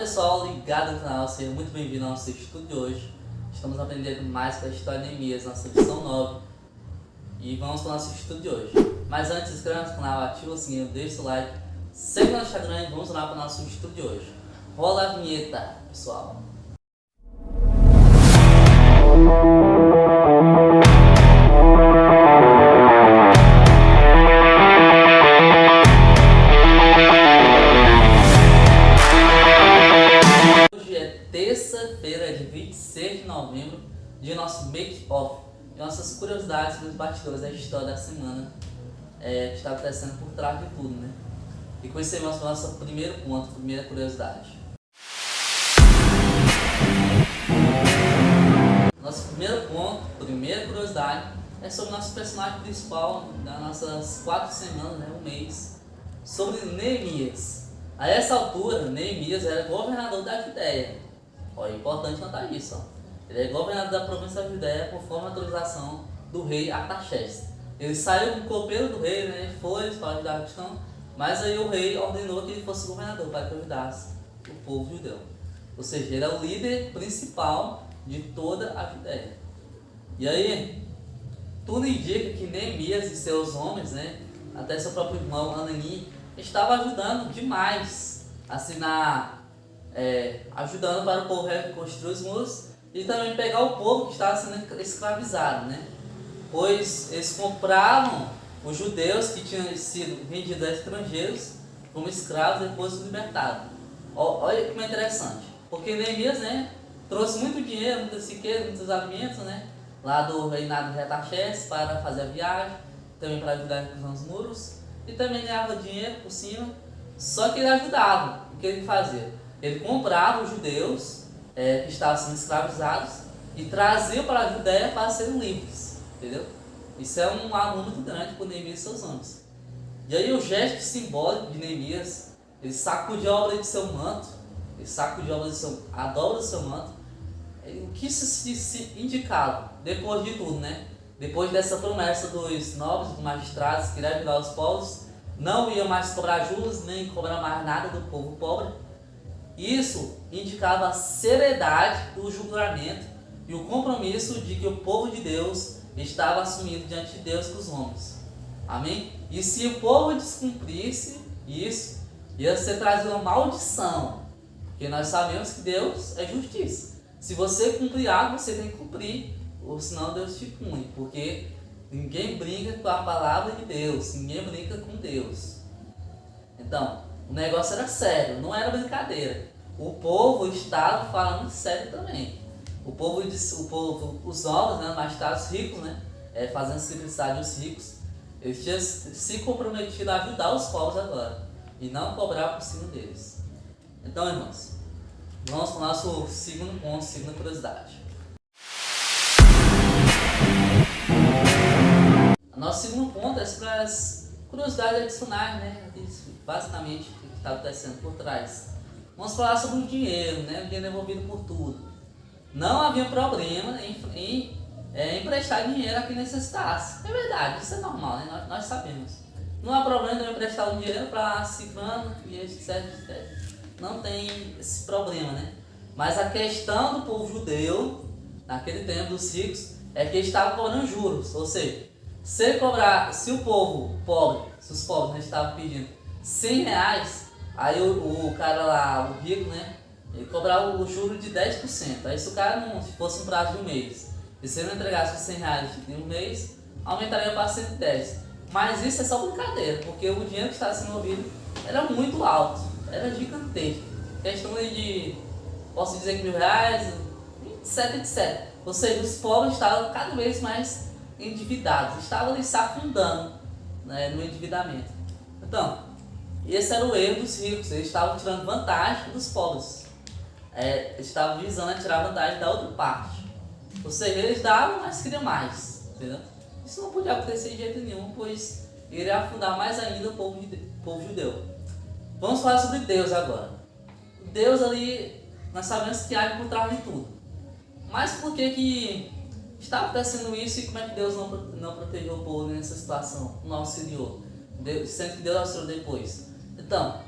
pessoal ligado no canal, seja muito bem-vindo ao nosso estudo de hoje. Estamos aprendendo mais com a história de Neemias, nossa lição 9. E vamos para o nosso estudo de hoje. Mas antes, se inscreva no canal, ativa o sininho, deixa o like, segue no Instagram e vamos lá para o nosso estudo de hoje. Rola a vinheta, pessoal. Terça-feira de 26 de novembro, de nosso make-off, de nossas curiosidades sobre os bastidores da história da semana que está acontecendo por trás de tudo, né? E com isso aí vamos para o nosso primeiro ponto, primeira curiosidade. Nosso primeiro ponto, primeira curiosidade, é sobre o nosso personagem principal das nossas 4 semanas, né, um mês, sobre Neemias. A essa altura, Neemias era governador da Judéia. É importante notar isso. Ele é governador da província da Judéia conforme a autorização do rei Artaxerxes. Ele saiu do copeiro do rei, né, foi para ajudar a questão, mas aí o rei ordenou que ele fosse governador para que ajudasse o povo judeu. Ou seja, ele é o líder principal de toda a Judéia. E aí, tudo indica que Neemias e seus homens, né, até seu próprio irmão Hanani, estavam ajudando demais, assim, ajudando para o povo reconstruir os muros e também pegar o povo que estava sendo escravizado, né? Pois eles compravam os judeus que tinham sido vendidos a estrangeiros como escravos depois de libertados. Olha como é interessante, porque Neemias, né, trouxe muito dinheiro, muitas riquezas, muitos alimentos, né, lá do reinado de Artaxerxes para fazer a viagem, também para ajudar a reconstruir os muros, e também ganhava dinheiro por cima. Só que ele ajudava. O que ele fazia? Ele comprava os judeus que estavam sendo escravizados e trazia para a Judéia para serem livres, entendeu? Isso é um amor muito grande por Neemias e seus homens. E aí o gesto simbólico de Neemias, ele sacudiu a obra de seu manto, a dobra do seu manto. O que isso se indicava? Depois de tudo, né? Depois dessa promessa dos nobres, dos magistrados que iriam ajudar os povos, não iam mais cobrar juros, nem cobrar mais nada do povo pobre. Isso indicava a seriedade do julgamento e o compromisso de que o povo de Deus estava assumindo diante de Deus com os homens. Amém? E se o povo descumprisse isso, ia ser trazida uma maldição. Porque nós sabemos que Deus é justiça. Se você cumprir algo, você tem que cumprir, ou senão Deus te pune. Porque ninguém brinca com a palavra de Deus, ninguém brinca com Deus. Então, o negócio era sério, não era brincadeira. O povo estava falando sério também. Os nobres, né, magistrados ricos, né, fazendo simplicidade os ricos, eles tinham se comprometido a ajudar os povos agora e não cobrar por cima deles. Então, irmãos, vamos para o nosso segundo ponto, segunda curiosidade. Nosso segundo ponto é sobre as curiosidades adicionais, né? Basicamente o que está acontecendo por trás. Vamos falar sobre o dinheiro, né? O dinheiro envolvido por tudo. Não havia problema em emprestar dinheiro a quem necessitasse. É verdade, isso é normal, né? Nós sabemos. Não há problema em emprestar o dinheiro para ciclano e etc. Não tem esse problema, né? Mas a questão do povo judeu, naquele tempo dos ricos, é que eles estavam cobrando juros. Ou seja, se o povo pobre, se os pobres, né, estavam pedindo R$100, aí o cara lá, o rico, né, ele cobrava o juro de 10%. Aí se o cara não, se fosse um prazo de um mês, e se ele não entregasse os R$100 de um mês, aumentaria para 110. Mas isso é só brincadeira, porque o dinheiro que estava sendo movido era muito alto, era gigantesco. Questão de, posso dizer que R$1.000, etc. Ou seja, os pobres estavam cada vez mais endividados, estavam ali se afundando, né, no endividamento. Então, esse era o erro dos ricos, eles estavam tirando vantagem dos pobres, eles estavam visando a tirar vantagem da outra parte. Ou seja, eles davam, mas queriam mais, entendeu? Isso não podia acontecer de jeito nenhum, pois iria afundar mais ainda o povo judeu. Vamos falar sobre Deus agora. Deus ali, nós sabemos que age por trás de tudo. Mas por que está acontecendo isso e como é que Deus não protegeu o povo nessa situação? Não auxiliou, sendo que Deus auxiliou depois. Então,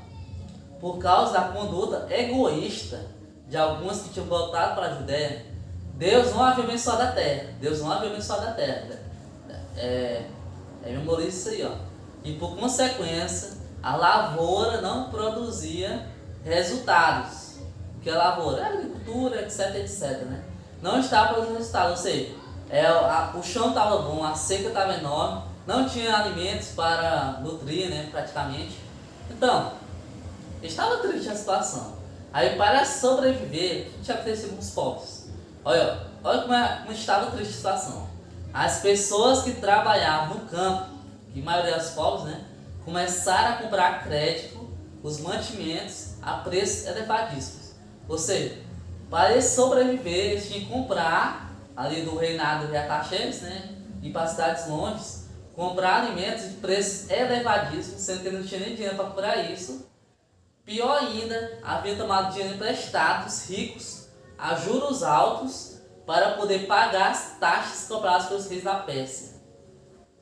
por causa da conduta egoísta de alguns que tinham voltado para a Judéia, Deus não havia abençoado a terra. Deus não havia abençoado a terra. Memoriza isso aí, ó. E por consequência, a lavoura não produzia resultados. O que é lavoura? Agricultura, etc, etc, né? Não estava produzindo resultados, ou seja, o chão estava bom, a seca estava enorme, não tinha alimentos para nutrir, né, praticamente. Então, estava triste a situação. Aí, para sobreviver, o que tinha acontecido com os povos? Olha como estava triste a situação. As pessoas que trabalhavam no campo, que a maioria dos povos, né, começaram a comprar a crédito os mantimentos a preços elevadíssimos. Ou seja, para eles sobreviver, eles tinham que comprar ali do reinado de Artaxerxes, né, ir para cidades longes, comprar alimentos de preços elevadíssimos, sendo que ele não tinha nem dinheiro para comprar isso. Pior ainda, havia tomado dinheiro emprestado dos ricos a juros altos para poder pagar as taxas cobradas pelos reis da Pérsia.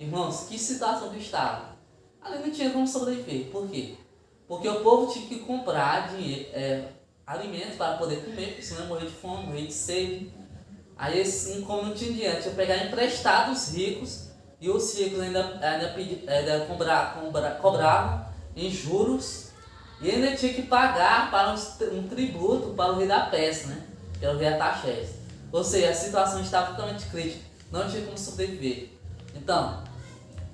Irmãos, que situação que estava? Ali não tinha como sobreviver. Por quê? Porque o povo tinha que comprar alimentos para poder comer, porque senão ia morrer de fome, morrer de sede. Aí eles, como não tinha dinheiro, tinha que pegar emprestado os ricos, e os ricos ainda cobravam em juros, e ainda tinha que pagar para um tributo para o rei da Pérsia, né? Que era o rei Artaxerxes. Ou seja, a situação estava totalmente crítica, não tinha como sobreviver. Então,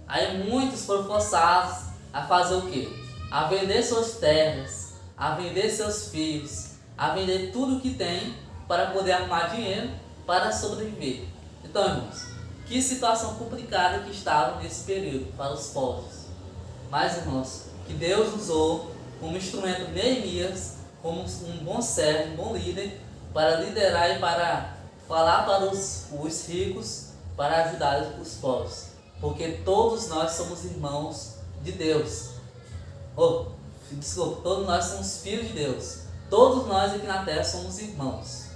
aí muitos foram forçados a fazer o quê? A vender suas terras, a vender seus filhos, a vender tudo que tem para poder arrumar dinheiro para sobreviver. Então, irmãos, que situação complicada que estava nesse período para os povos. Mas, irmãos, que Deus usou como instrumento Neemias, como um bom servo, um bom líder, para liderar e para falar para os ricos, para ajudar os povos. Porque todos nós somos irmãos de Deus. Todos nós somos filhos de Deus. Todos nós aqui na terra somos irmãos.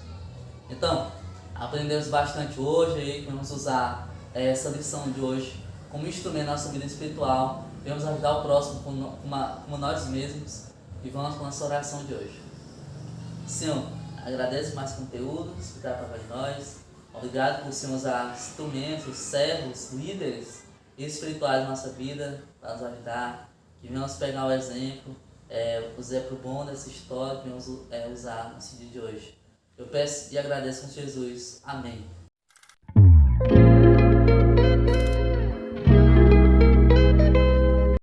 Então, aprendemos bastante hoje aí, vamos usar essa lição de hoje como instrumento na nossa vida espiritual. Vamos ajudar o próximo como nós mesmos. E vamos com a nossa oração de hoje. Senhor, agradeço mais conteúdos que dá para nós. Obrigado por Senhor usar instrumentos, servos, líderes espirituais na nossa vida para nos ajudar. Que venhamos pegar o exemplo, usar para o bom dessa história, que venhamos usar nesse dia de hoje. Eu peço e agradeço com Jesus. Amém.